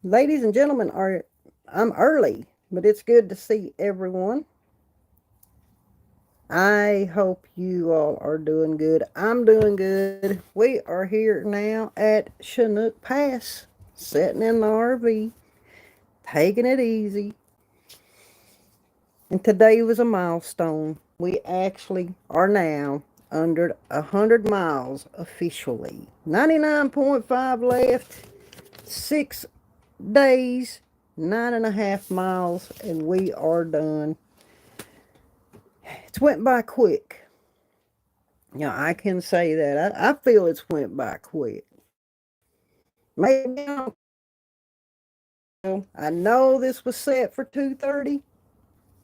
Ladies and gentlemen, I'm early, but it's good to see everyone. I hope you all are doing good. I'm doing good. We are here now at Chinook Pass, sitting in the RV, taking it easy. And today was a milestone. We actually are now under 100 miles officially. 99.5 left, 6 days, 9.5 miles, and we are done. It's went by quick. Yeah, I can say that. I feel it's went by quick. Maybe I know this was set for 2:30,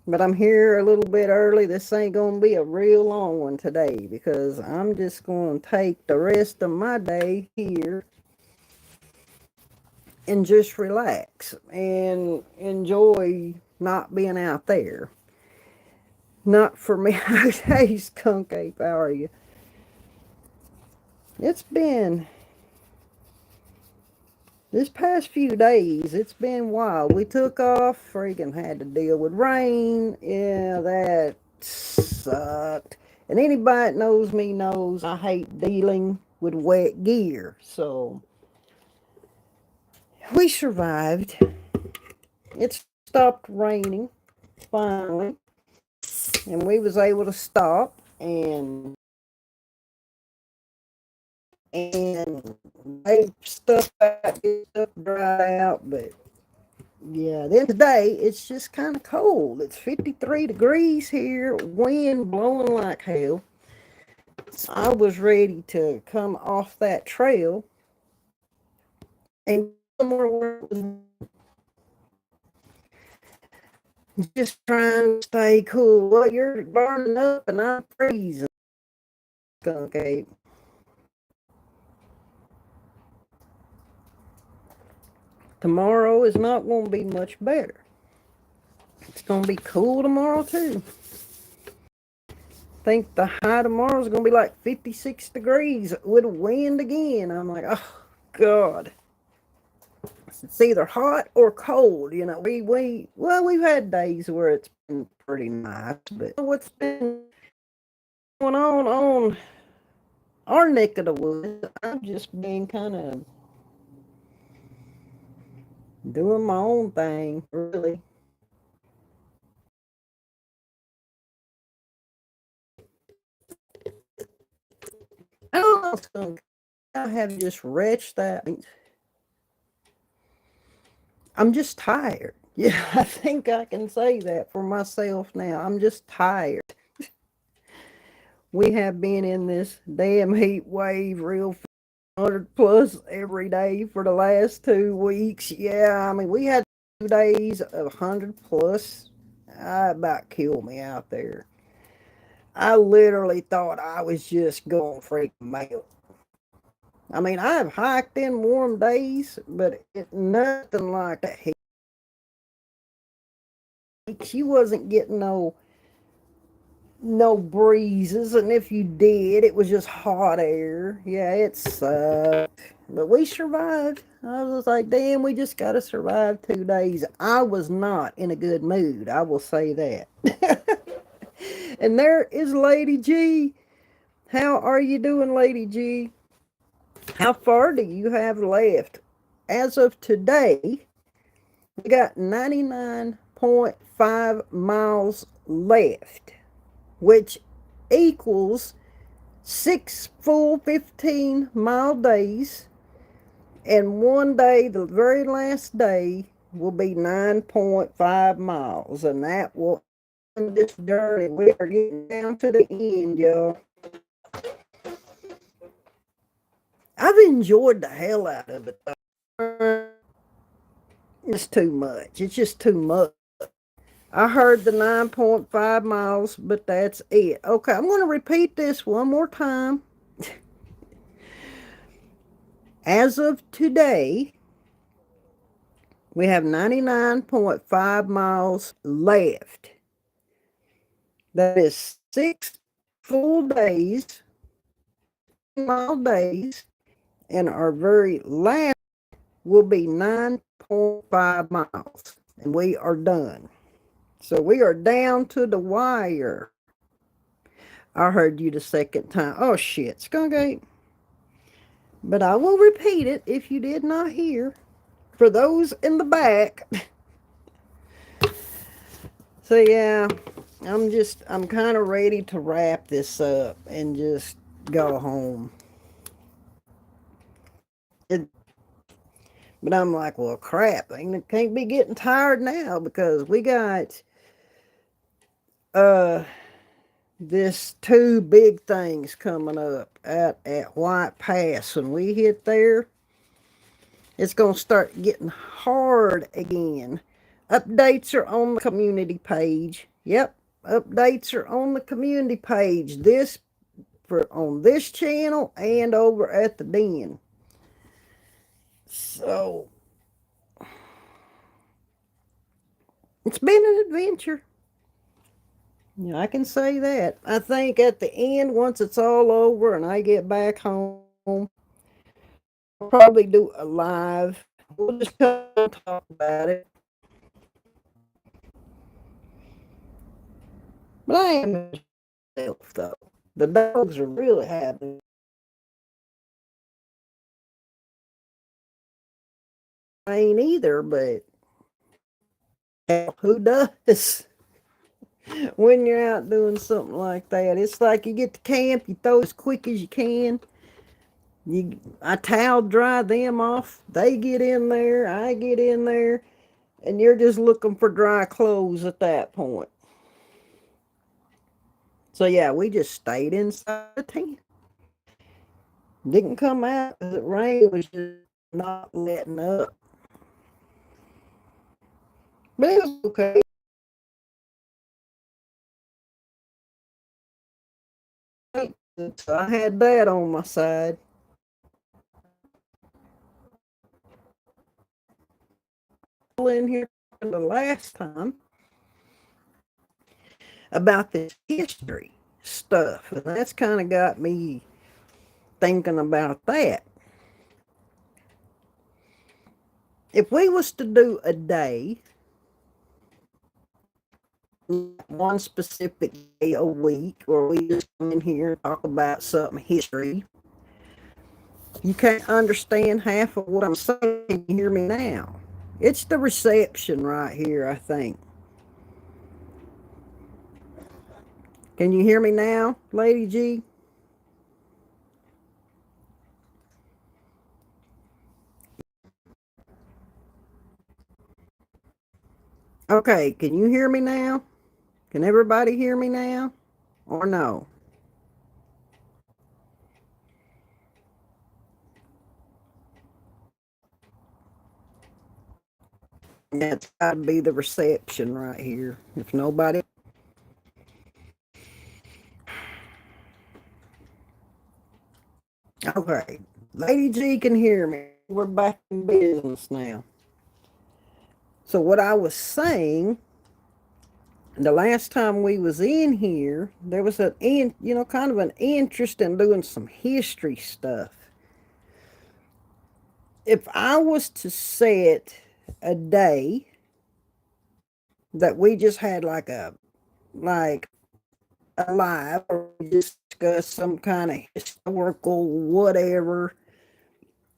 but I'm here a little bit early. This ain't gonna be a real long one today because I'm just gonna take the rest of my day here and just relax and enjoy not being out there. Not for me. Hey, Skunk Ape, how are you? It's been this past few days, it's been wild. We took off, freaking had to deal with rain. Yeah, that sucked. And anybody that knows me knows I hate dealing with wet gear. So we survived. It stopped raining finally, and we was able to stop and they stuff out, get stuff dried out, but yeah, then today it's just kind of cold. It's 53 degrees here, wind blowing like hell. So I was ready to come off that trail and somewhere where it was just trying to stay cool. Well, you're burning up and I'm freezing. Skunk Ape. Tomorrow is not going to be much better. It's going to be cool tomorrow too. Think the high tomorrow is going to be like 56 degrees with a wind again. I'm like, oh, God. It's either hot or cold. We've had days where it's been pretty nice, but what's been going on our neck of the woods, I've just been kind of doing my own thing, really. I don't know, Skunk. I have just reached that. I'm just tired. Yeah, I think I can say that for myself now. I'm just tired. We have been in this damn heat wave real 100 plus every day for the last 2 weeks. Yeah, I mean, we had 2 days of 100 plus. About killed me out there. I literally thought I was just going freaking melt. I mean, I've hiked in warm days, but it's nothing like that heat. She wasn't getting no breezes, and if you did, it was just hot air. Yeah, it sucked. But we survived. I was like, damn, we just got to survive 2 days. I was not in a good mood, I will say that. And there is Lady G. How are you doing, Lady G? How far do you have left? As of today, we got 99.5 miles left, which equals 6 full 15-mile days, and one day, the very last day, will be 9.5 miles, and that will end this journey. We are getting down to the end, y'all. I've enjoyed the hell out of it, though. It's too much. It's just too much. I heard the 9.5 miles, but that's it. Okay, I'm going to repeat this one more time. As of today, we have 99.5 miles left. That is 6 full days, mile days, and our very last will be 9.5 miles, and we are done. So we are down to the wire. I heard you the second time. Oh shit, Skunkgate. But I will repeat it if you did not hear. For those in the back. So yeah, I'm kind of ready to wrap this up and just go home. But I'm like, well, crap, I can't be getting tired now because we got uh this two big things coming up at White Pass. When we hit there, it's gonna start getting hard again. Updates are on the community page. Yep, updates are on the community page. This for on this channel and over at the den. So it's been an adventure. Yeah, I can say that. I think at the end, once it's all over and I get back home, I'll probably do a live. We'll just come and talk about it. But I am myself, though. The dogs are really happy. I ain't either, but who does? When you're out doing something like that, it's like you get to camp, you throw as quick as you can. I towel dry them off. They get in there, I get in there, and you're just looking for dry clothes at that point. So yeah, we just stayed inside the tent. Didn't come out because it rained. It was just not letting up. But it was okay. So I had that on my side. In here the last time about this history stuff, and that's kind of got me thinking about that. If we was to do a day, one specific day a week, or we just come in here and talk about something history, you can't understand half of what I'm saying. Can you hear me now? It's the reception right here, I think. Can you hear me now, Lady G? Okay, can you hear me now? Can everybody hear me now? Or no? That's got to be the reception right here. If nobody. Okay. Lady G can hear me. We're back in business now. So what I was saying, the last time we was in here, there was kind of an interest in doing some history stuff. If I was to set a day that we just had like a live or discuss some kind of historical whatever,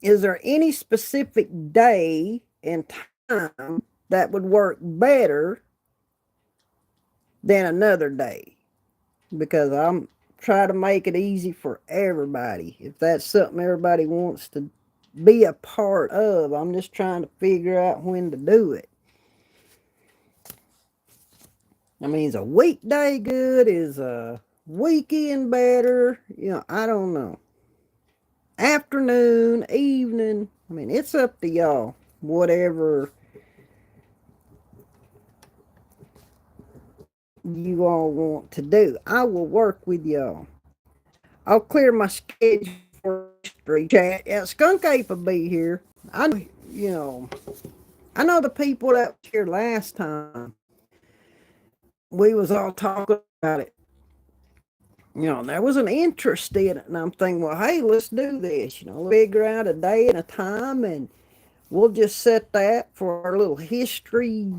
is there any specific day and time that would work better than another day? Because I'm trying to make it easy for everybody. If that's something everybody wants to be a part of, I'm just trying to figure out when to do it. I mean, is a weekday good? Is a weekend better? I don't know. Afternoon, evening. I mean, it's up to y'all. Whatever you all want to do. I will work with y'all. I'll clear my schedule for street chat. Yeah, Skunk Ape will be here. I know the people that was here last time. We was all talking about it. There was an interest in it, and I'm thinking, well, hey, let's do this. Figure out a day and a time, and we'll just set that for our little history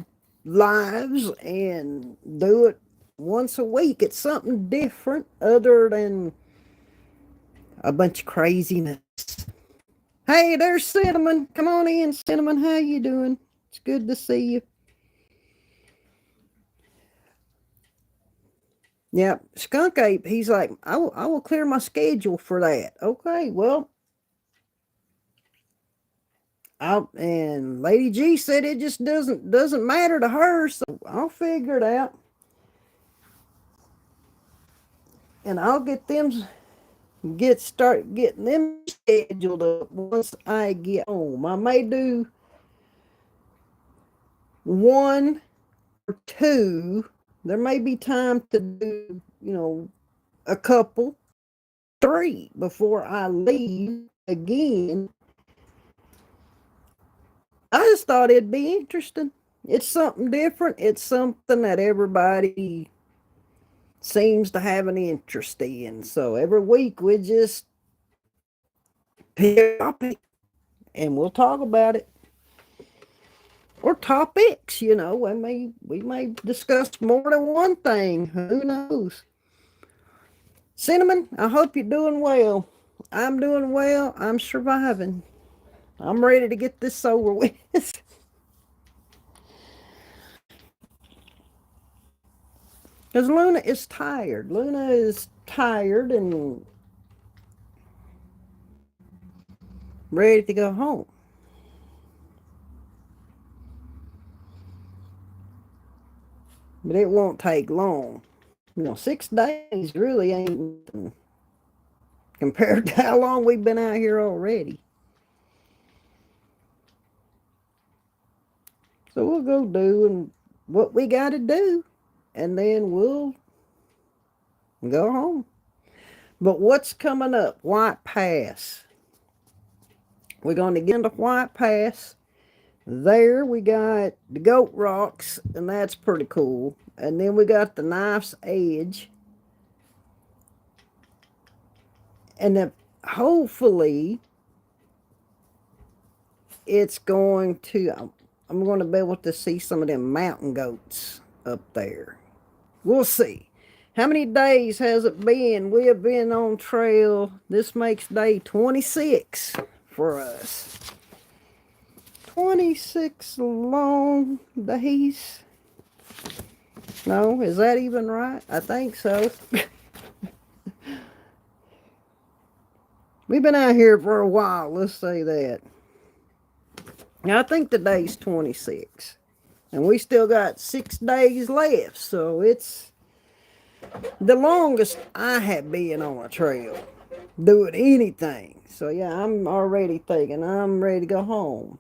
lives and do it once a week. It's something different other than a bunch of craziness. Hey, there's Cinnamon. Come on in, Cinnamon. How you doing? It's good to see you. Yeah, Skunk Ape, he's like, I will clear my schedule for that. Okay, well, and Lady G said it just doesn't matter to her, so I'll figure it out. And I'll start getting them scheduled up once I get home. I may do one or two. There may be time to do, a couple, three before I leave again. I just thought it'd be interesting. It's something different. It's something that everybody seems to have an interest in. So every week we just pick a topic and we'll talk about it. Or topics, we may discuss more than one thing. Who knows? Cinnamon, I hope you're doing well. I'm doing well. I'm surviving. I'm ready to get this over with. Because Luna is tired. Luna is tired and ready to go home. But it won't take long. 6 days really ain't compared to how long we've been out here already. So we'll go do what we got to do, and then we'll go home. But what's coming up? White Pass. We're going to get into White Pass. There we got the Goat Rocks, and that's pretty cool. And then we got the Knife's Edge. And then hopefully it's going to, I'm going to be able to see some of them mountain goats up there. We'll see. How many days has it been? We have been on trail. This makes day 26 for us. 26 long days. No, is that even right? I think so. We've been out here for a while, let's say that. Now, I think the day's 26. And we still got 6 days left, so it's the longest I have been on a trail doing anything. So yeah, I'm already thinking I'm ready to go home.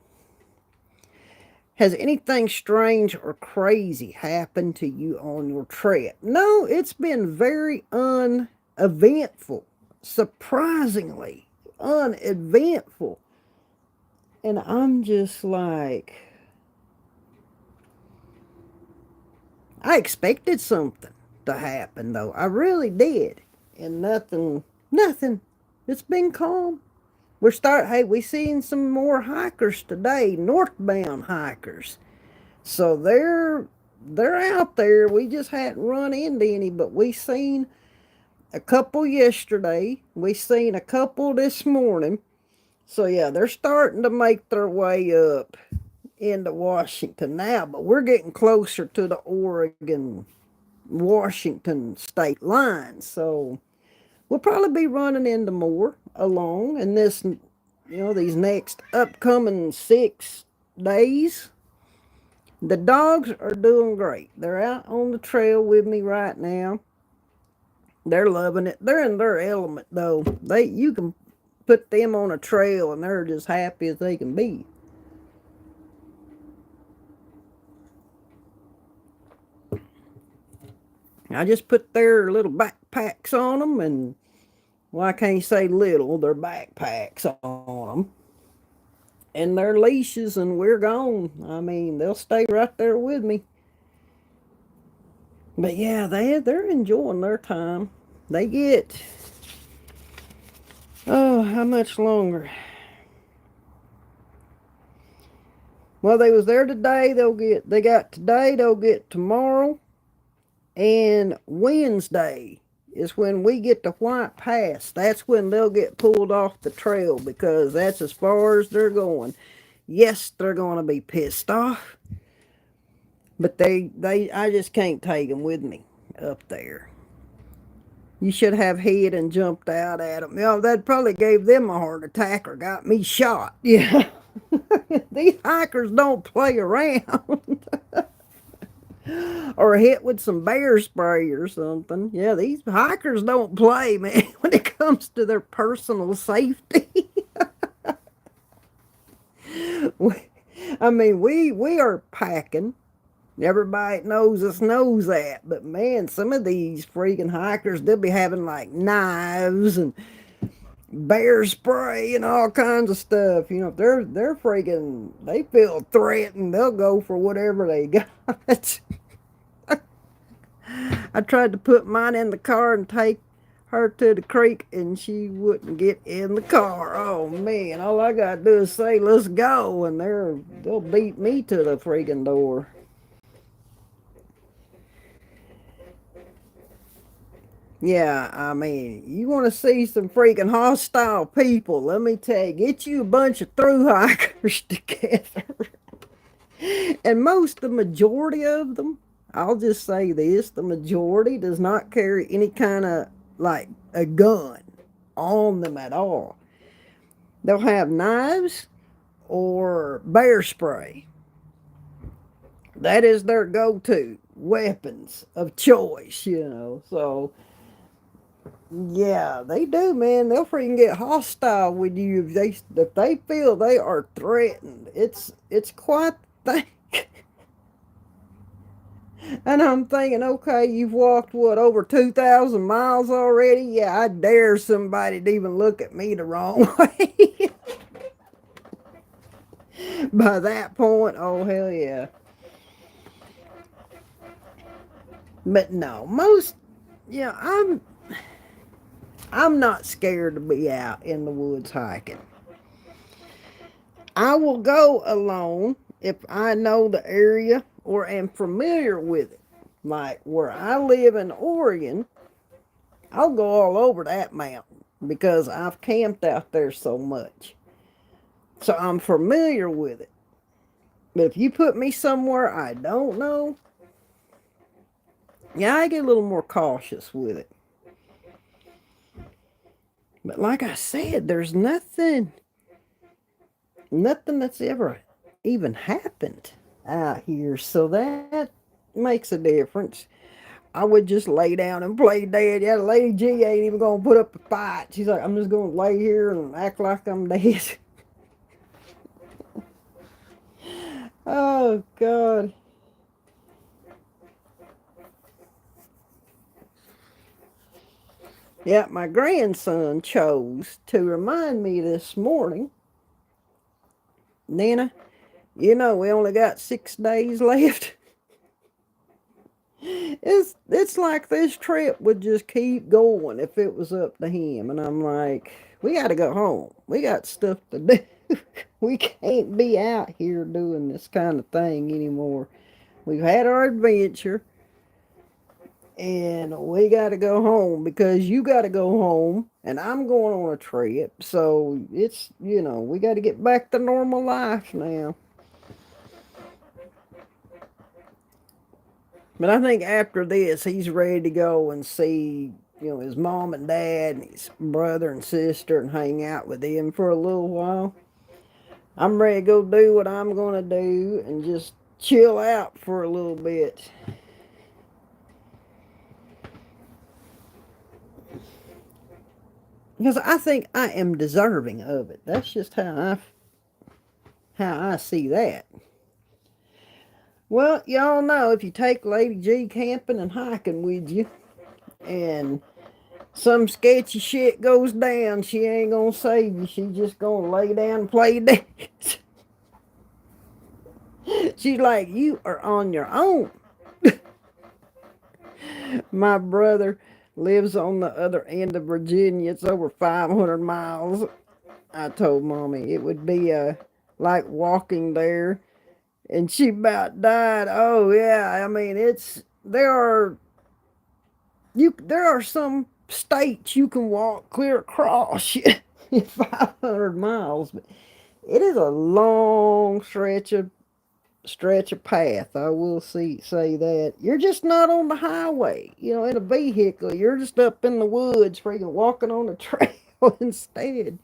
Has anything strange or crazy happened to you on your trip? No, it's been very uneventful. Surprisingly uneventful. And I'm just like, I expected something to happen though. I really did. And nothing. It's been calm. We seen some more hikers today, northbound hikers. So they're out there. We just hadn't run into any, but we seen a couple yesterday. We seen a couple this morning. So yeah, they're starting to make their way up into Washington now, but we're getting closer to the Oregon-Washington state line. So we'll probably be running into more along in this, these next upcoming 6 days. The dogs are doing great. They're out on the trail with me right now. They're loving it. They're in their element though. You can put them on a trail and they're just happy as they can be. I just put their little backpacks on them, and well, I can't say little, they're backpacks on them. And their leashes, and we're gone. I mean, they'll stay right there with me. But yeah, they're enjoying their time. They get, how much longer? Well, they was there today. They got today, they'll get tomorrow, and Wednesday is when we get to White Pass. That's when they'll get pulled off the trail because that's as far as they're going. Yes, they're going to be pissed off, but I just can't take them with me up there. You should have hid and jumped out at them. You know, that probably gave them a heart attack or got me shot. Yeah. These hikers don't play around. Or hit with some bear spray or something. Yeah, these hikers don't play, man, when it comes to their personal safety. we are packing. Everybody knows that. But man, some of these freaking hikers, they'll be having like knives and bear spray and all kinds of stuff. You know, if they're freaking, they feel threatened, they'll go for whatever they got. I tried to put mine in the car and take her to the creek, and she wouldn't get in the car. Oh man, all I gotta do is say let's go, and they'll beat me to the freaking door. Yeah, I mean, you want to see some freaking hostile people, let me tell you, get you a bunch of through hikers together. And the majority of them, I'll just say this, the majority does not carry any kind of like a gun on them at all. They'll have knives or bear spray. That is their go-to weapons of choice, you know. So yeah, they do, man. They'll freaking get hostile with you if they feel they are threatened. It's quite the thing. And I'm thinking, okay, you've walked what, over 2,000 miles already? Yeah, I dare somebody to even look at me the wrong way. By that point, oh hell yeah. But no, yeah, I'm not scared to be out in the woods hiking. I will go alone if I know the area or am familiar with it. Like where I live in Oregon, I'll go all over that mountain because I've camped out there so much. So I'm familiar with it. But if you put me somewhere I don't know, yeah, I get a little more cautious with it. But like I said, there's nothing that's ever even happened out here. So that makes a difference. I would just lay down and play dead. Yeah, Lady G ain't even gonna put up a fight. She's like, I'm just gonna lay here and act like I'm dead. Oh God. Yeah, my grandson chose to remind me this morning, Nana, you know we only got 6 days left. It's like this trip would just keep going if it was up to him. And I'm like, we got to go home. We got stuff to do. We can't be out here doing this kind of thing anymore. We've had our adventure, and we got to go home because you got to go home, and I'm going on a trip. So it's, we got to get back to normal life now. But I think after this, he's ready to go and see, his mom and dad and his brother and sister and hang out with them for a little while. I'm ready to go do what I'm going to do and just chill out for a little bit. Because I think I am deserving of it. That's just how I see that. Well, y'all know if you take Lady G camping and hiking with you, and some sketchy shit goes down, she ain't gonna save you. She just gonna lay down and play dead. She's like, you are on your own. My brother lives on the other end of Virginia. It's over 500 miles. I told Mommy it would be like walking there and she about died. Oh yeah, I mean there are some states you can walk clear across in 500 miles, but it is a long stretch of path. I will say that. You're just not on the highway, in a vehicle. You're just up in the woods, freaking walking on the trail instead.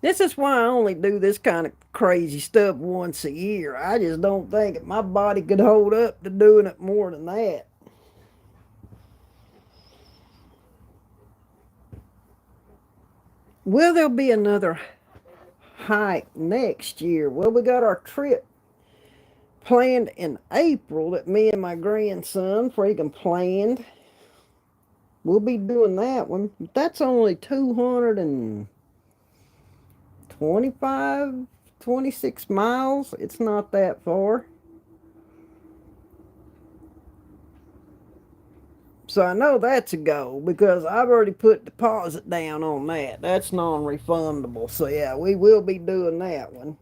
This is why I only do this kind of crazy stuff once a year. I just don't think my body could hold up to doing it more than that. Will there be another hike next year? Well, we got our trip planned in April that me and my grandson freaking planned. We'll be doing that one. That's only 225, 26 miles. It's not that far. So I know that's a go because I've already put deposit down on that. That's non-refundable. So yeah, we will be doing that one.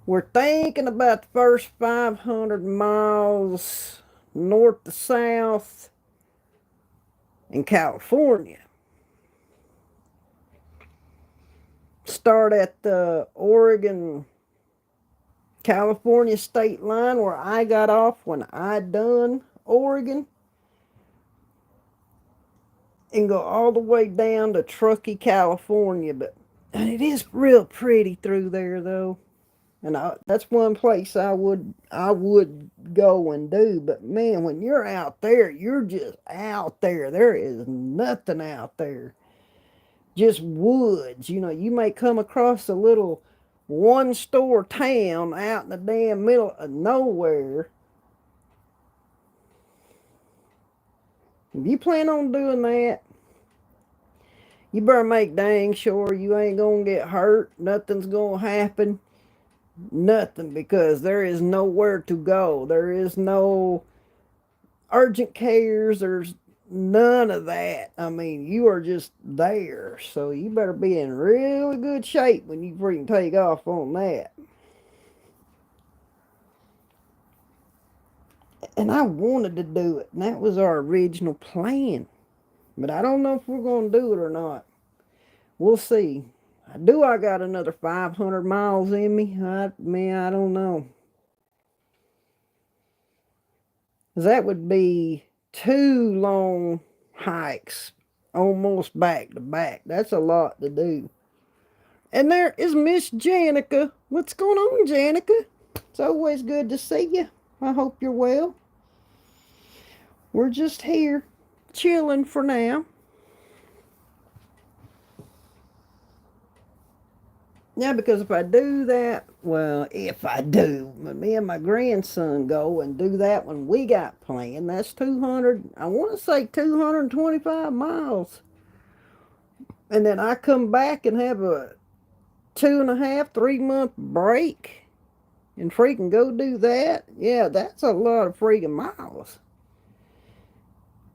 We're thinking about the first 500 miles north to south in California. Start at the Oregon California state line where I got off when I done Oregon, and go all the way down to Truckee, California. But it is real pretty through there though. And that's one place I would go and do. But man, when you're out there, you're just out there. There is nothing out there. Just woods. You may come across a little one store town out in the damn middle of nowhere. If you plan on doing that, you better make dang sure you ain't gonna get hurt. Nothing's gonna happen. Nothing, because there is nowhere to go. There is no urgent cares. There's none of that. I mean, you are just there. So you better be in really good shape when you freaking take off on that. And I wanted to do it, and that was our original plan. But I don't know if we're going to do it or not. We'll see. I got another 500 miles in me? I don't know. That would be two long hikes, almost back to back. That's a lot to do. And there is Miss Janica. What's going on, Janica? It's always good to see you. I hope you're well. We're just here chilling for now. Yeah, because if I do that, well, if I do, me and my grandson go and do that one we got planned, that's 200, I want to say 225 miles. And then I come back and have a 2.5, 3 month break and freaking go do that. Yeah, that's a lot of freaking miles.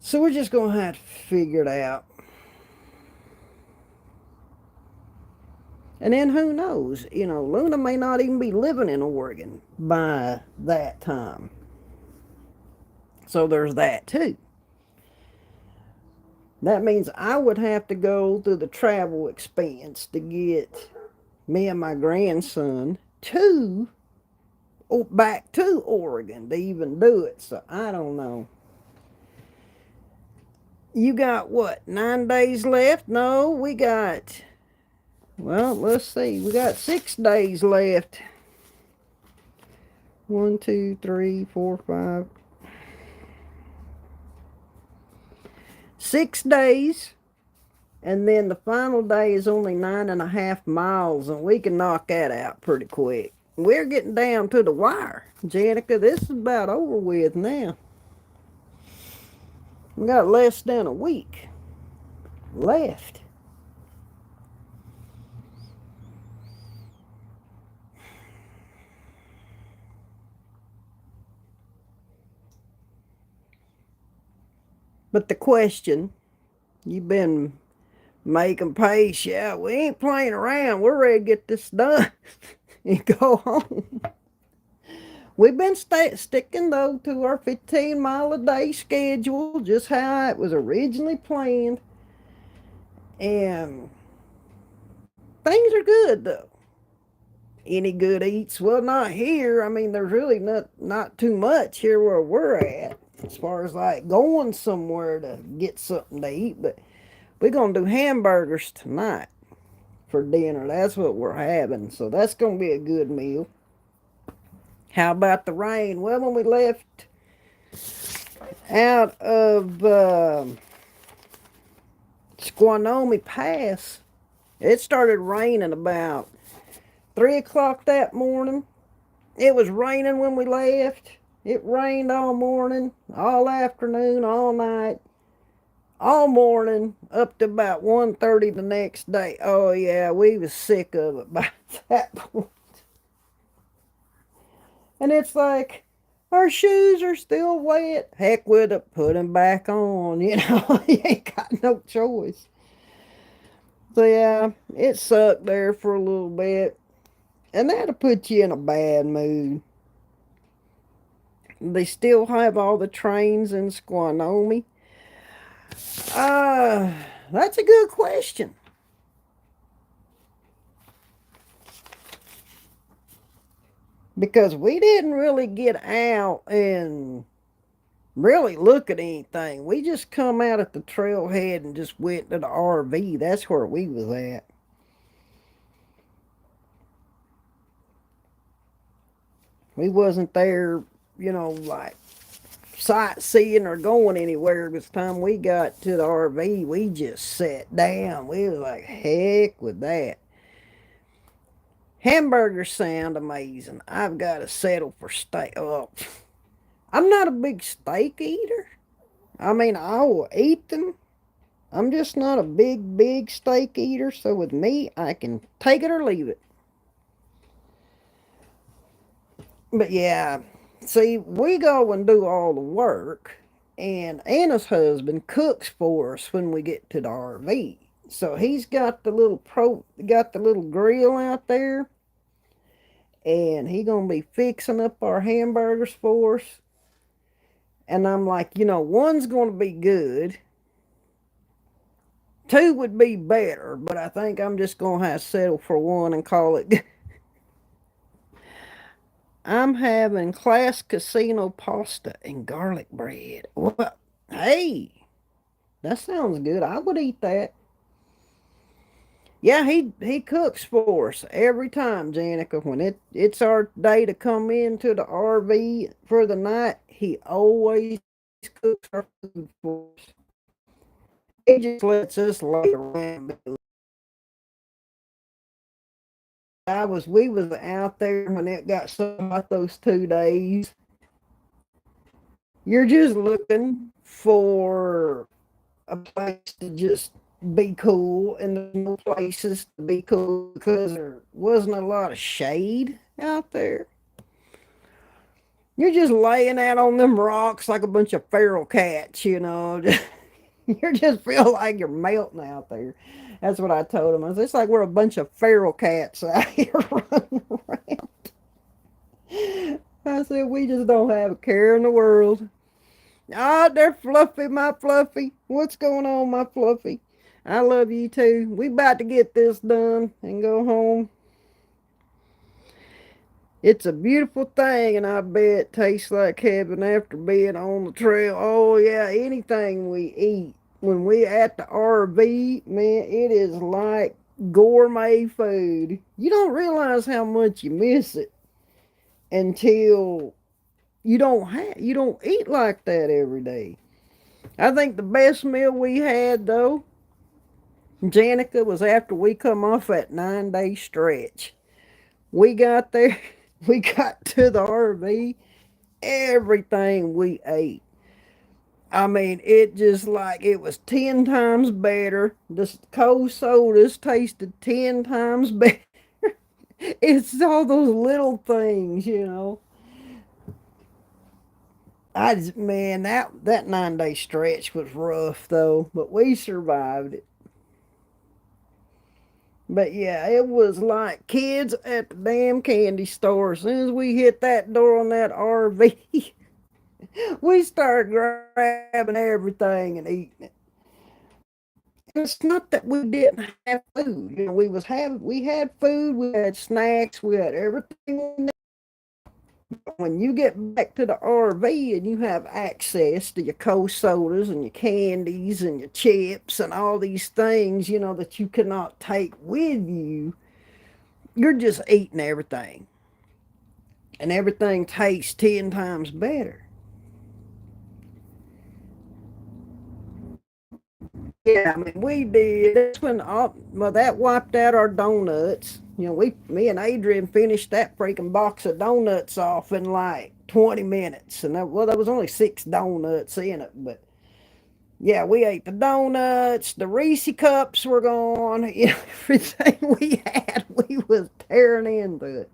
So we're just going to have to figure it out. And then who knows? Luna may not even be living in Oregon by that time. So there's that too. That means I would have to go through the travel expense to get me and my grandson back to Oregon to even do it. So I don't know. You got what, 9 days left? No, let's see. We got 6 days left. 1, 2, 3, 4, 5. 6 days. And then the final day is only 9.5 miles, and we can knock that out pretty quick. We're getting down to the wire, Janica. This is about over with now. We got less than a week left. But the question, you've been Making pace. Yeah, we ain't playing around. We're ready to get this done and go home. We've been sticking, though, to our 15-mile-a-day schedule, just how it was originally planned. And things are good, though. Any good eats? Well, not here. I mean, there's really not too much here where we're at as far as like going somewhere to get something to eat. But we're going to do hamburgers tonight for dinner. That's what we're having. So that's going to be a good meal. How about the rain? Well, when we left out of Squanomie Pass, it started raining about 3 o'clock that morning. It was raining when we left. It rained all morning, all afternoon, all night, all morning, up to about 1:30 the next day. Oh yeah, we was sick of it by that point. And it's like, our shoes are still wet. Heck with it, put them back on. You ain't got no choice. So yeah, it sucked there for a little bit. And that'll put you in a bad mood. They still have all the trains in Squanomie. Uh, that's a good question. Because we didn't really get out and really look at anything. We just come out at the trailhead and just went to the RV. That's where we was at. We wasn't there, like sightseeing or going anywhere. This time we got to the RV, we just sat down. We was like, heck with that. Hamburgers sound amazing. I've got to settle for steak. Oh, I'm not a big steak eater. I mean, I will eat them. I'm just not a big steak eater. So with me, I can take it or leave it. But yeah, see, we go and do all the work, and Anna's husband cooks for us when we get to the RV. So he's got the little grill out there, and he gonna be fixing up our hamburgers for us. And I'm like, one's gonna be good. Two would be better, but I think I'm just gonna have to settle for one and call it. I'm having Class Casino pasta and garlic bread. Well, hey, that sounds good. I would eat that. Yeah, he cooks for us every time, Janica. When it's our day to come into the RV for the night, he always cooks our food for us. He just lets us lay around. We was out there when it got so hot those 2 days. You're just looking for a place to just be cool, and there's no places to be cool because there wasn't a lot of shade out there. You're just laying out on them rocks like a bunch of feral cats, You just feel like you're melting out there. That's what I told him. I was it's like we're a bunch of feral cats out here running around. I said, we just don't have a care in the world. Ah, they're Fluffy, my Fluffy. What's going on, my Fluffy? I love you too. We about to get this done and go home. It's a beautiful thing, and I bet it tastes like heaven after being on the trail. Oh yeah, anything we eat when we at the RV, man, it is like gourmet food. You don't realize how much you miss it until you don't eat like that every day. I think the best meal we had though, Janica, was after we come off that 9-day stretch. We got there, we got to the RV, everything we ate. I mean, it just like it was 10 times better. The cold sodas tasted 10 times better. It's all those little things. Man, that 9-day stretch was rough though, but we survived it. But yeah, it was like kids at the damn candy store. As soon as we hit that door on that RV, we started grabbing everything and eating it. It's not that we didn't have food. We had food, we had snacks, we had everything. When you get back to the RV and you have access to your cold sodas and your candies and your chips and all these things, that you cannot take with you, you're just eating everything. And everything tastes 10 times better. Yeah, I mean, we did. That's well, that wiped out our donuts. Me and Adrian finished that freaking box of donuts off in like 20 minutes. And there was only 6 donuts in it. But yeah, we ate the donuts. The Reese cups were gone. Everything we had, we was tearing into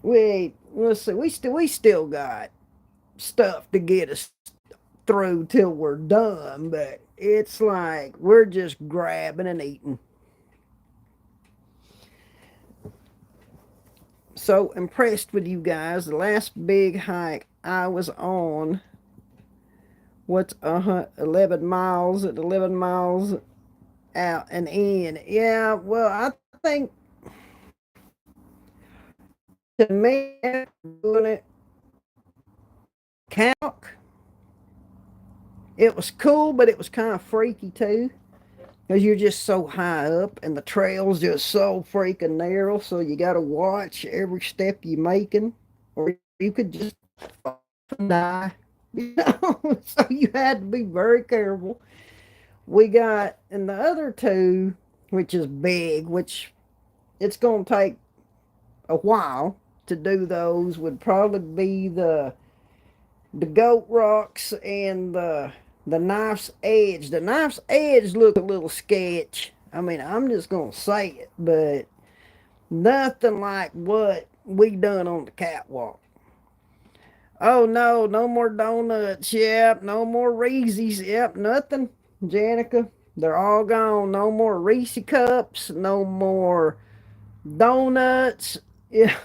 it. Let's see, we still got stuff to get us through till we're done, but it's like we're just grabbing and eating. So impressed with you guys. The last big hike I was on, what's 11 miles at 11 miles out and in. Yeah, well, I think to me, doing it calc, it was cool, but it was kind of freaky too. Because you're just so high up and the trail's just so freaking narrow, so you got to watch every step you're making, or you could just die. So you had to be very careful. We got, and the other two, which is big, which it's going to take a while to do those, would probably be the Goat Rocks and the Knife's Edge. The Knife's Edge looked a little sketch. I mean, I'm just gonna say it, but nothing like what we done on the catwalk. Oh no, no more donuts. Yep, no more Reese's. Yep, nothing, Janica. They're all gone. No more Reese cups. No more donuts. Yeah,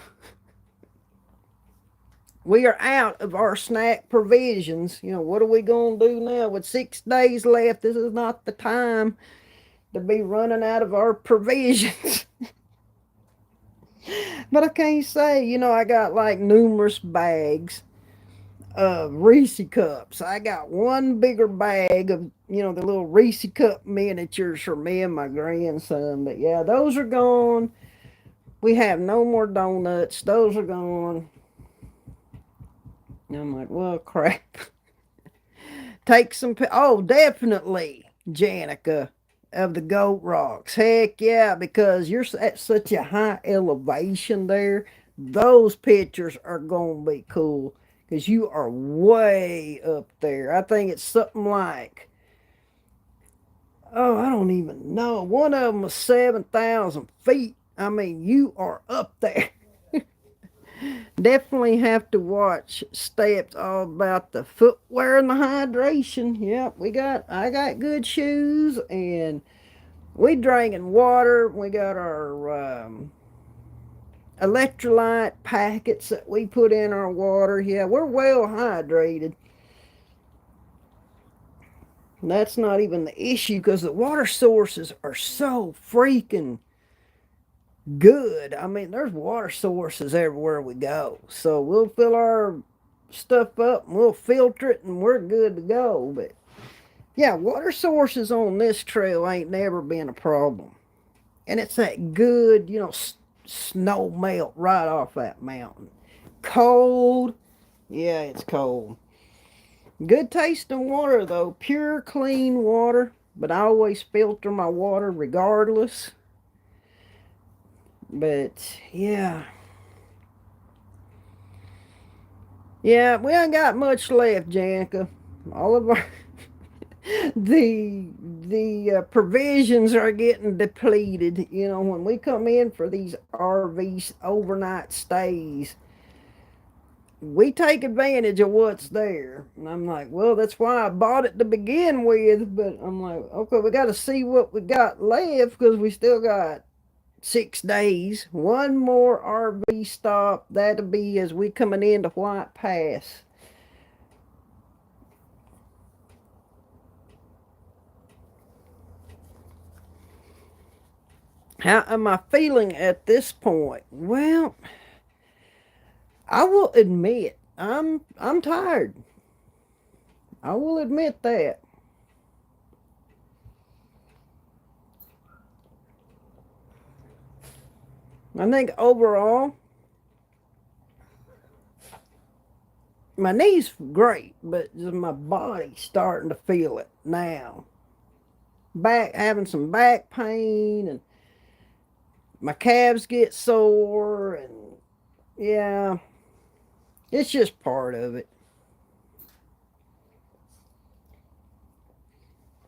we are out of our snack provisions. What are we going to do now? With 6 days left, this is not the time to be running out of our provisions. But I can't say, I got like numerous bags of Reese cups. I got one bigger bag of, the little Reese cup miniatures for me and my grandson. But yeah, those are gone. We have no more donuts. Those are gone. And I'm like, well, crap. Take some. Oh, definitely, Janica of the Goat Rocks. Heck yeah, because you're at such a high elevation there. Those pictures are going to be cool because you are way up there. I think it's something like, oh, I don't even know. One of them was 7,000 feet. I mean, you are up there. Definitely have to watch steps all about the footwear and the hydration. Yep, I got good shoes and we drinking water. We got our electrolyte packets that we put in our water. Yeah, we're well hydrated. And that's not even the issue because the water sources are so freaking good. I mean, there's water sources everywhere we go. So we'll fill our stuff up and we'll filter it and we're good to go. But yeah, water sources on this trail ain't never been a problem. And it's that good, snow melt right off that mountain. Cold. Yeah, it's cold. Good tasting water though. Pure, clean water. But I always filter my water regardless. But yeah. Yeah, we ain't got much left, Janica. All of our the provisions are getting depleted. When we come in for these RV overnight stays, we take advantage of what's there. And I'm like, well, that's why I bought it to begin with. But I'm like, okay, we got to see what we got left because we still got 6 days. One more RV stop. That'll be as we coming into White Pass. How am I feeling at this point? Well, I will admit I'm tired. I will admit that. I think overall my knees great, but just my body's starting to feel it now. Back having some back pain and my calves get sore and yeah, it's just part of it.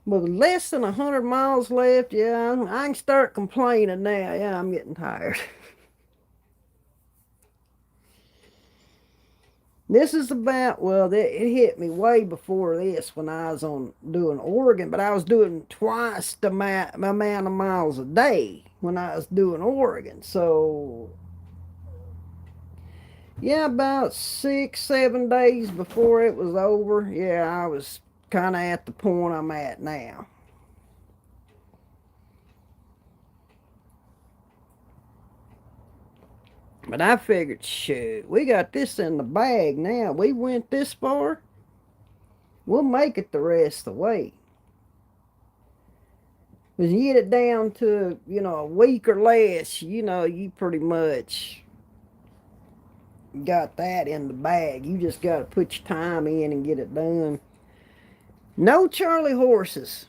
With less than 100 miles left, yeah, I can start complaining now. Yeah, I'm getting tired. This is about, well, it hit me way before this when I was on doing Oregon, but I was doing twice the amount of miles a day when I was doing Oregon. So, yeah, about 6, 7 days before it was over, yeah, I was kind of at the point I'm at now. But I figured, shoot, we got this in the bag now. We went this far, we'll make it the rest of the way. Because you get it down to, a week or less, you pretty much got that in the bag. You just got to put your time in and get it done. No Charlie horses.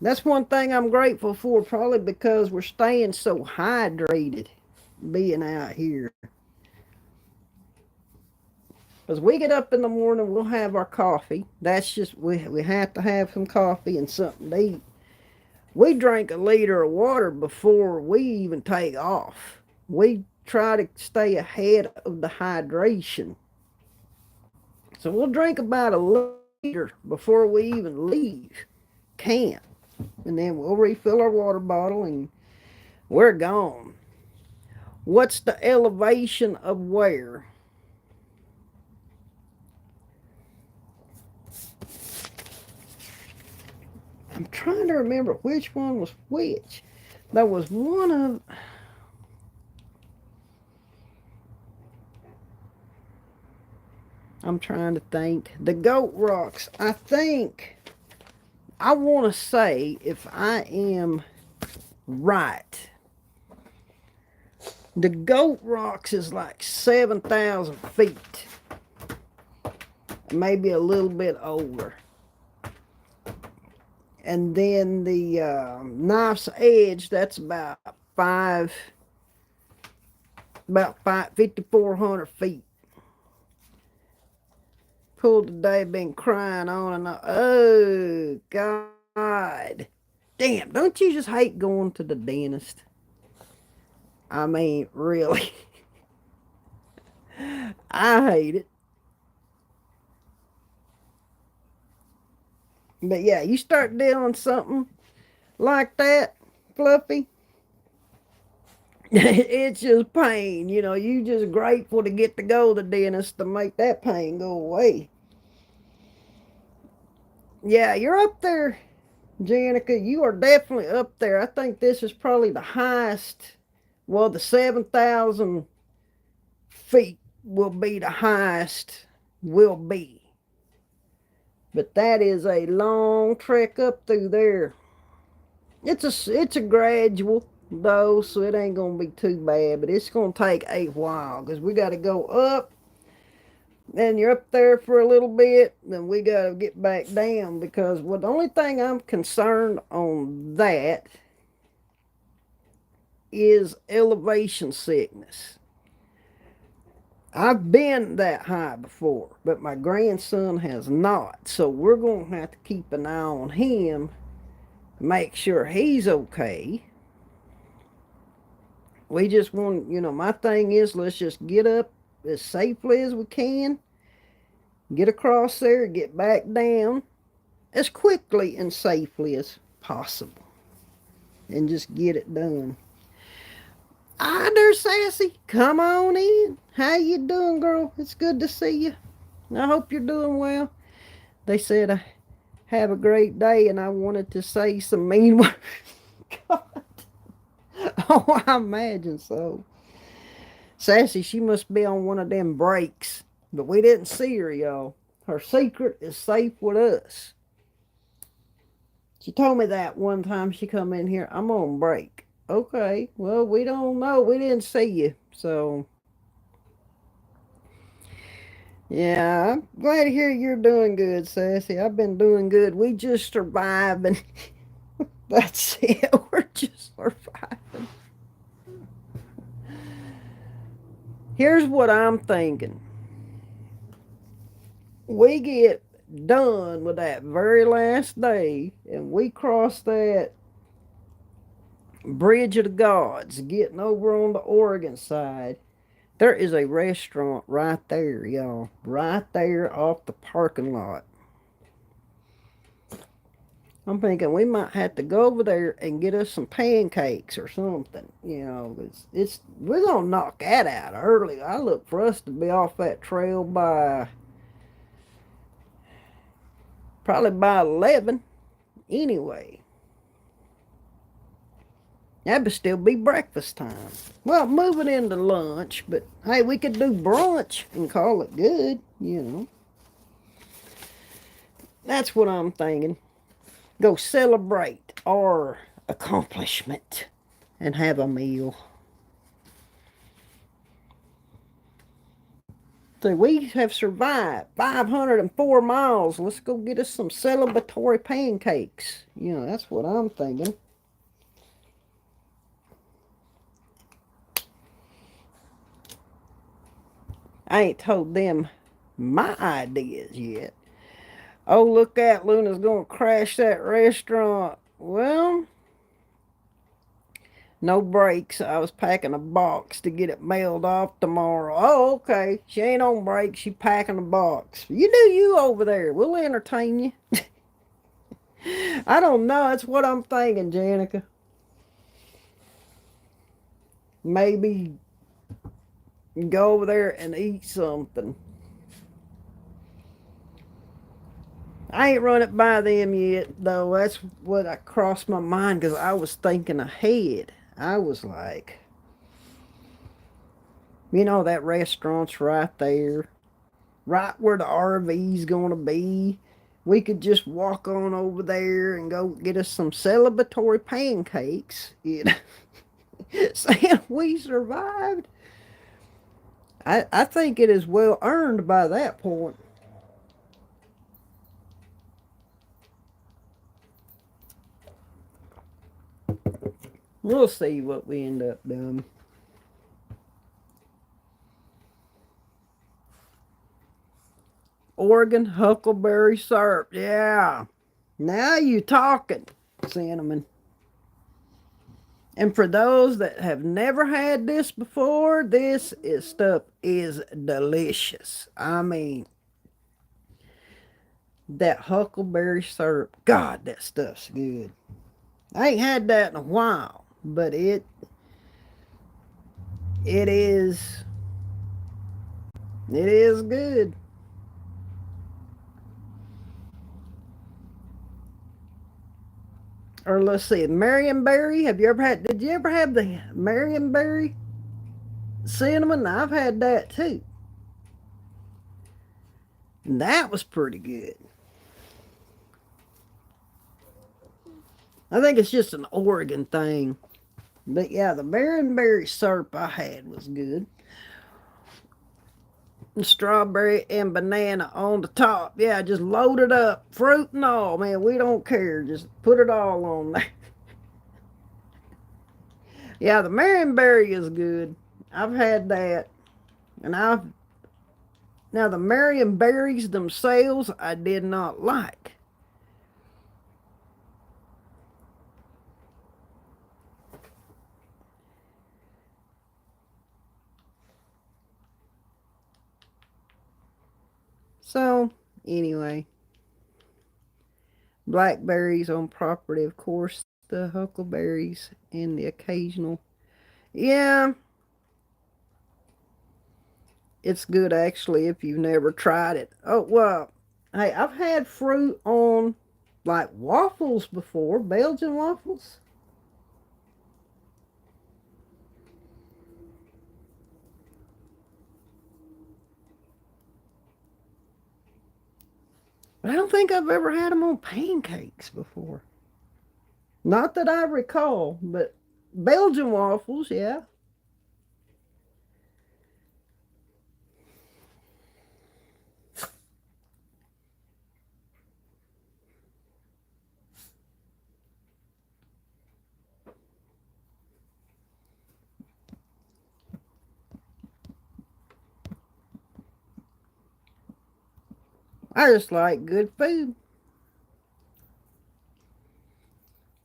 That's one thing I'm grateful for, probably because we're staying so hydrated being out here. Because we get up in the morning, we'll have our coffee. That's just, we have to have some coffee and something to eat. We drink a liter of water before we even take off. We try to stay ahead of the hydration. So we'll drink about a liter before we even leave camp. And then we'll refill our water bottle and we're gone. What's the elevation of where? I'm trying to remember which one was which. There was one of... I'm trying to think. The Goat Rocks. I think... I want to say, if I am right, the Goat Rocks is like 7,000 feet. Maybe a little bit over. And then the Knife's Edge, that's about 5,400 feet. Pool today been crying on and on. Oh, God. Damn, don't you just hate going to the dentist? I mean, really. I hate it. But yeah, you start doing something like that, Fluffy, it's just pain. You just grateful to get to go to the dentist to make that pain go away. Yeah, you're up there, Janica. You are definitely up there. I think this is probably the highest. Well, the 7,000 feet will be the highest will be. But that is a long trek up through there. It's a gradual though, so it ain't gonna be too bad. But it's gonna take a while because we got to go up. Then you're up there for a little bit, then we got to get back down because the only thing I'm concerned on that is elevation sickness. I've been that high before, but my grandson has not. So we're going to have to keep an eye on him, make sure he's okay. We just want, my thing is let's just get up as safely as we can, get across there, get back down as quickly and safely as possible, and just get it done. Hi there, Sassy. Come on in. How you doing, girl? It's good to see you. I hope you're doing well. They said I have a great day, and I wanted to say some mean words. God. Oh, I imagine so. Sassy, she must be on one of them breaks, but we didn't see her, y'all. Her secret is safe with us. She told me that one time she come in here. I'm on break. Okay, well, we don't know. We didn't see you, so yeah, I'm glad to hear you're doing good, Sassy. I've been doing good. We just surviving. That's it. We're just surviving. Here's what I'm thinking. We get done with that very last day and we cross that bridge of the gods, getting over on the Oregon side. There is a restaurant right there, y'all. Right there off the parking lot. I'm thinking we might have to go over there and get us some pancakes or something. You know, we're gonna knock that out early. I look for us to be off that trail by probably by 11. Anyway, that would still be breakfast time. Well, moving into lunch, but hey, we could do brunch and call it good. You know, that's what I'm thinking. Go celebrate our accomplishment and have a meal. So we have survived 504 miles. Let's go get us some celebratory pancakes. You know, that's what I'm thinking. I ain't told them my ideas yet. Oh, look at Luna's gonna crash that restaurant. Well, no breaks. I was packing a box to get it mailed off tomorrow. Oh, okay. She ain't on break. She packing a box. You do you over there. We'll entertain you. I don't know. That's what I'm thinking, Janica. Maybe go over there and eat something. I ain't run it by them yet, though. That's what I crossed my mind because I was thinking ahead. I was like, you know, that restaurant's right there, right where the RV's going to be. We could just walk on over there and go get us some celebratory pancakes. You know, saying we survived. I think it is well earned by that point. We'll see what we end up doing. Oregon huckleberry syrup. Yeah. Now you talking, cinnamon. And for those that have never had this before, stuff is delicious. I mean, that huckleberry syrup. God, that stuff's good. I ain't had that in a while, but it is good. Or let's see, Marionberry. Did you ever have the Marionberry cinnamon? I've had that too. And that was pretty good. I think it's just an Oregon thing. But yeah, the Marionberry syrup I had was good. And strawberry and banana on the top. Yeah, just load it up. Fruit and all, man. We don't care. Just put it all on there. Yeah, the Marionberry is good. I've had that. And now the Marionberries themselves I did not like. So, anyway, blackberries on property, of course, the huckleberries and the occasional. Yeah, it's good actually if you've never tried it. Oh, well, hey, I've had fruit on like waffles before, Belgian waffles. But I don't think I've ever had them on pancakes before. Not that I recall, but Belgian waffles, yeah. I just like good food.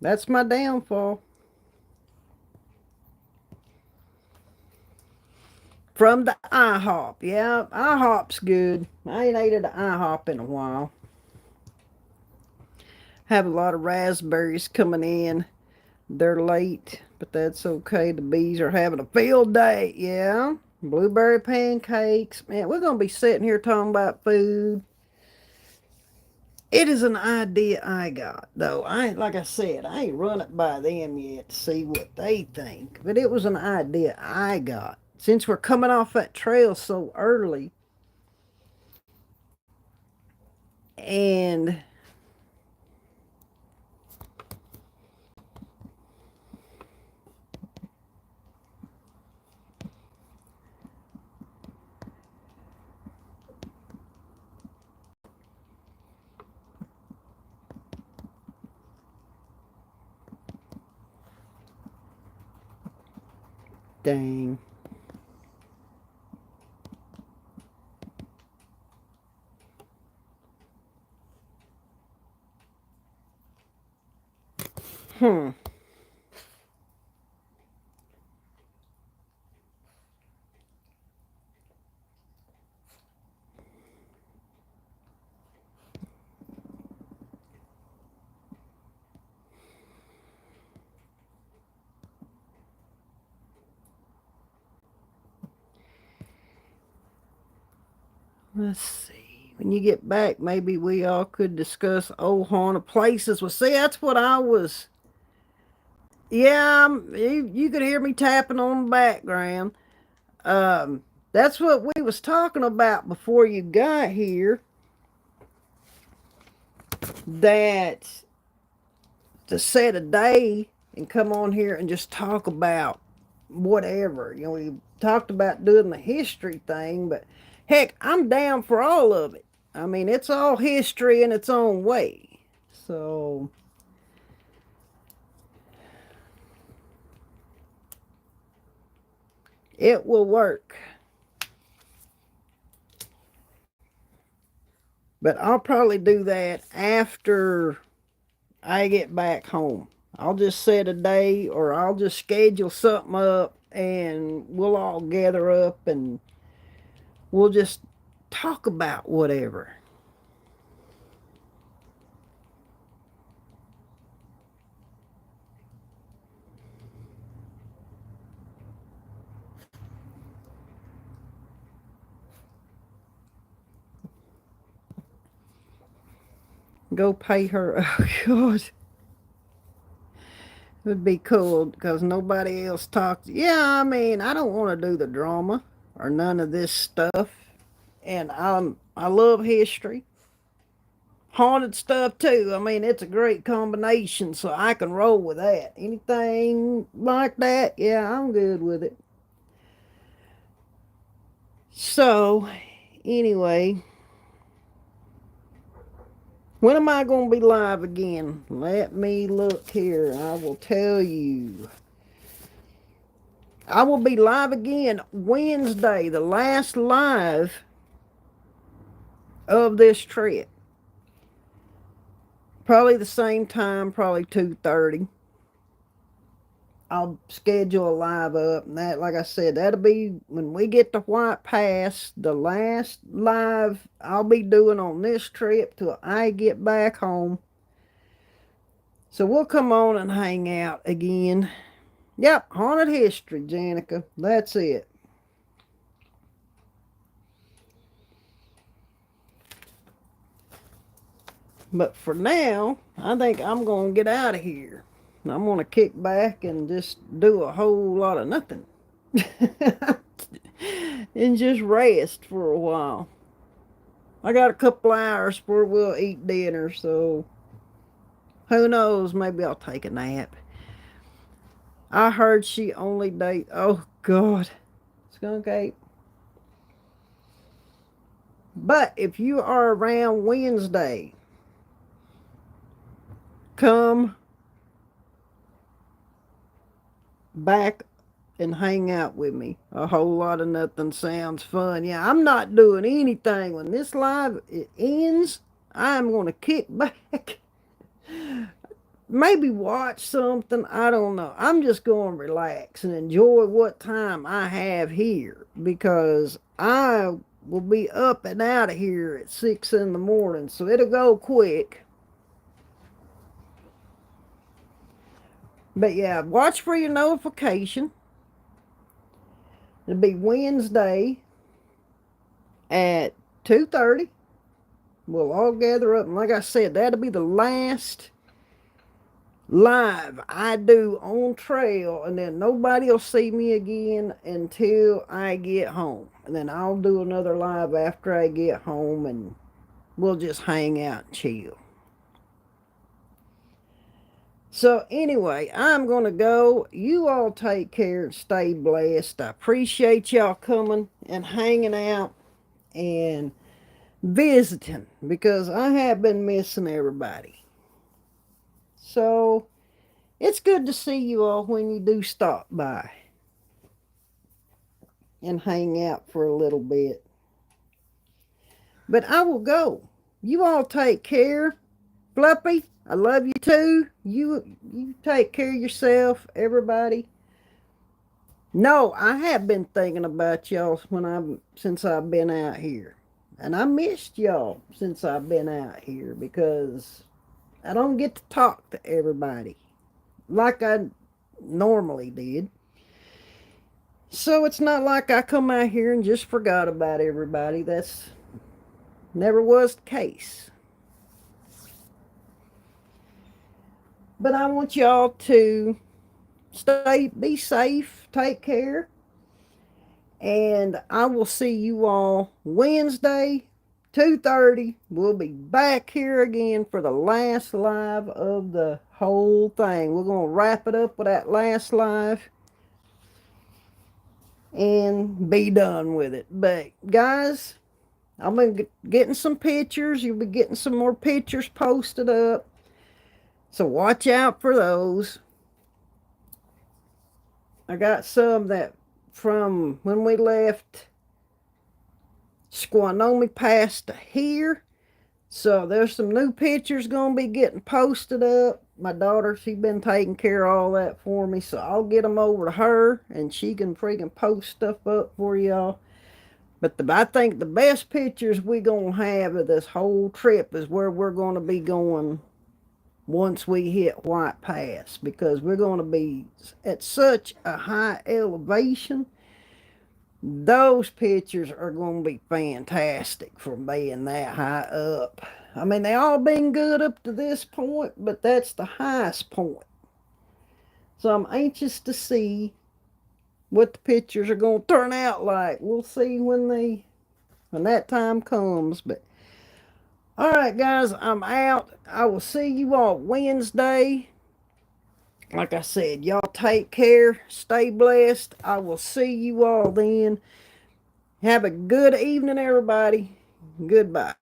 That's my downfall. From the IHOP, yeah, IHOP's good. I ain't ate at an IHOP in a while. Have a lot of raspberries coming in. They're late, but that's okay. The bees are having a field day. Yeah. Blueberry pancakes. Man, we're going to be sitting here talking about food. It is an idea I got, though. Like I said, I ain't run it by them yet to see what they think. But it was an idea I got. Since we're coming off that trail so early, and dang. Hmm. Let's see. When you get back, maybe we all could discuss old haunted places. Well, see, that's what I was. Yeah, you could hear me tapping on the background. That's what we was talking about before you got here. That to set a day and come on here and just talk about whatever. You know, we talked about doing the history thing, but heck, I'm down for all of it. I mean, it's all history in its own way. So, it will work. But I'll probably do that after I get back home. I'll just set a day or I'll just schedule something up and we'll all gather up and we'll just talk about whatever. Go pay her. Oh, God. It would be cool because nobody else talks. Yeah, I mean, I don't want to do the drama or none of this stuff. And I love history. Haunted stuff too. I mean, it's a great combination, so I can roll with that. Anything like that, yeah, I'm good with it. So, anyway, when am I going to be live again? Let me look here. I will tell you. I will be live again Wednesday, the last live of this trip. Probably the same time, probably 2:30. I'll schedule a live up, and that, like I said, that'll be when we get to White Pass, the last live I'll be doing on this trip till I get back home. So we'll come on and hang out again. Yep, haunted history, Janica. That's it. But for now, I think I'm going to get out of here. I'm going to kick back and just do a whole lot of nothing. And just rest for a while. I got a couple hours before we'll eat dinner, so who knows? Maybe I'll take a nap. I heard she only date. Oh, God. Skunk Ape. But if you are around Wednesday, come back and hang out with me. A whole lot of nothing sounds fun. Yeah, I'm not doing anything. When this live it ends, I'm going to kick back. Maybe watch something. I don't know. I'm just going to relax and enjoy what time I have here, because I will be up and out of here at 6 in the morning, so it'll go quick. But yeah, watch for your notification. It'll be Wednesday at 2:30. We'll all gather up, and like I said, that'll be the last live I do on trail, and then nobody will see me again until I get home. And then I'll do another live after I get home, and we'll just hang out and chill. So anyway, I'm going to go. You all take care and stay blessed. I appreciate y'all coming and hanging out and visiting, because I have been missing everybody. So it's good to see you all when you do stop by and hang out for a little bit. But I will go. You all take care. Fluffy, I love you too. You take care of yourself, everybody. No, I have been thinking about y'all since I've been out here. And I missed y'all since I've been out here, because I don't get to talk to everybody like I normally did. So it's not like I come out here and just forgot about everybody. That's never was the case. But I want y'all to be safe, take care, and I will see you all Wednesday, 2:30. We'll be back here again for the last live of the whole thing. We're going to wrap it up with that last live and be done with it. But guys, I'm going to be getting some pictures. You'll be getting some more pictures posted up. So watch out for those. I got some that from when we left Squanomie Pass to here. So there's some new pictures going to be getting posted up. My daughter, she's been taking care of all that for me. So I'll get them over to her, and she can freaking post stuff up for y'all. But I think the best pictures we're going to have of this whole trip is where we're going to be going once we hit White Pass, because we're going to be at such a high elevation. Those pictures are going to be fantastic from being that high up. I mean, they all been good up to this point, but that's the highest point. So I'm anxious to see what the pictures are going to turn out like. We'll see when that time comes. But all right, guys, I'm out. I will see you all Wednesday. Like I said, y'all take care. Stay blessed. I will see you all then. Have a good evening, everybody. Goodbye.